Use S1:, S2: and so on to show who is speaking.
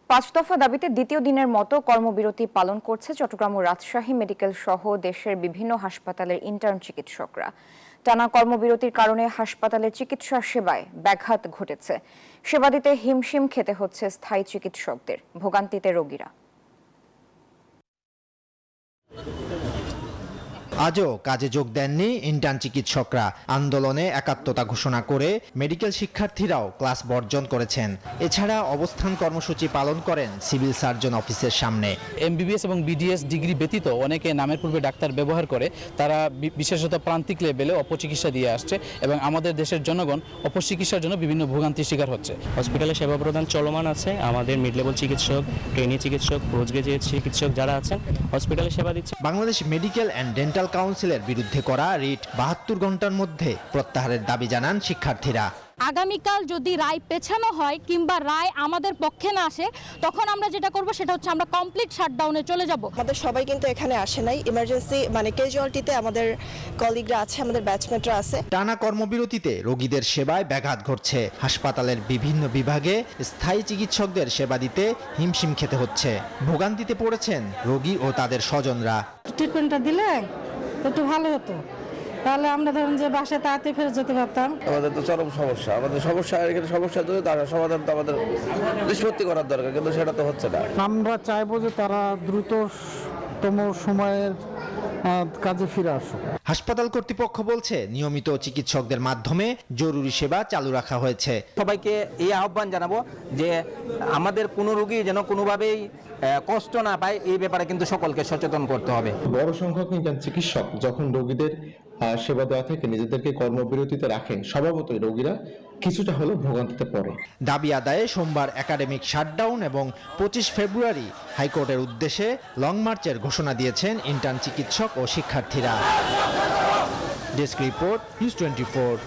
S1: 5 দফা দাবিতে দ্বিতীয় দিনের মতো কর্মবিরতি পালন করছে চট্টগ্রাম ও রাজশাহী মেডিকেল সহ দেশের বিভিন্ন হাসপাতালের ইন্টার্ন চিকিৎসকরা। টানা কর্মবিরতির কারণে হাসপাতালের চিকিৎসা সেবায় ব্যাঘাত ঘটেছে। সেবা দিতে হিমশিম খেতে হচ্ছে স্থায়ী চিকিৎসকদের, ভোগান্তিতে রোগীরা।
S2: আজও কাজে যোগ দেননি ইন্টার্ন চিকিৎসকরা। আন্দোলনে একাত্মতা ঘোষণা করে মেডিকেল শিক্ষার্থীরাও ক্লাস বর্জন করেছেন। এছাড়া অবস্থান কর্মসূচি পালন করেন সিভিল সার্জন অফিসের সামনে।
S3: এমবিবিএস এবং বিডিএস ডিগ্রি ব্যতীত অনেকে নামের পূর্বে ডাক্তার ব্যবহার করে, তারা বিশেষত প্রান্তিক লেভেলে অপচিকিৎসা দিয়ে আসছে এবং আমাদের দেশের জনগণ অপচিকিৎসার জন্য বিভিন্ন ভোগান্তির শিকার হচ্ছে।
S4: হসপিটালে সেবা প্রদান চলমান আছে। আমাদের মিড লেভেল চিকিৎসক, ট্রেনি চিকিৎসক, পোস্ট গ্রাজুয়েট চিকিৎসক যারা আছেন হসপিটালে সেবা দিচ্ছে।
S2: বাংলাদেশ মেডিকেল অ্যান্ড ডেন্টাল কাউন্সিলের বিরুদ্ধে করা রিট 72 ঘন্টার মধ্যে প্রত্যাহারের দাবি জানান শিক্ষার্থীরা।
S5: আগামীকাল যদি রায় পেছানো হয় কিংবা রায় আমাদের পক্ষে না আসে, তখন আমরা যেটা করব সেটা হচ্ছে আমরা কমপ্লিট শাটডাউনে চলে যাব।
S6: আমাদের সবাই কিন্তু এখানে আসে নাই, ইমার্জেন্সি ক্যাজুয়ালিটিতে আমাদের কলিগরা আছে, আমাদের ব্যাচমেটরা আছে।
S2: টানা কর্মবিরতিতে রোগীদের সেবায় ব্যাঘাত ঘটছে। হাসপাতালের বিভিন্ন বিভাগে স্থায়ী চিকিৎসকদের সেবা দিতে হিমশিম খেতে হচ্ছে। ভোগান্তিতে পড়েছেন রোগী ও তাদের স্বজনরা।
S7: ট্রিটমেন্টটা দিলে একটু ভালো হতো, তাহলে আমরা ধরুন যে বাসায় তাড়াতাড়ি ফেরত যেতে পারতাম।
S8: আমাদের তো চরম সমস্যা, আমাদের সমস্যা যদি তার সমাধান তো আমাদের নিষ্পত্তি করার দরকার, কিন্তু সেটা তো হচ্ছে না।
S9: আমরা চাইবো যে তারা দ্রুততম সময়ের কাজে ফিরে আসুক।
S2: হাসপাতাল কর্তৃপক্ষ বলছে নিয়মিত চিকিৎসকদের মাধ্যমে জরুরি সেবা চালু রাখা হয়েছে।
S10: সবাইকে এই আহ্বান জানাবো যে আমাদের কোনো রোগী যেন কোনোভাবেই কষ্ট না পায়, এই ব্যাপারে কিন্তু সকলকে সচেতন করতে হবে।
S11: বড় সংখ্যক ইন্টার্ন চিকিৎসক যখন রোগীদের সেবা দেওয়া থেকে নিজেদেরকে কর্মবিরতিতে রাখেন, স্বভাবতই রোগীরা কিছুটা হলেও ভোগান্তিতে পড়ে।
S2: দাবি আদায়ে সোমবার একাডেমিক শাটডাউন এবং 25 ফেব্রুয়ারি হাইকোর্টের উদ্দেশ্যে লং মার্চের ঘোষণা দিয়েছেন ইন্টার্ন চিকিৎসক ও শিক্ষার্থীরা। Desk report, news 24।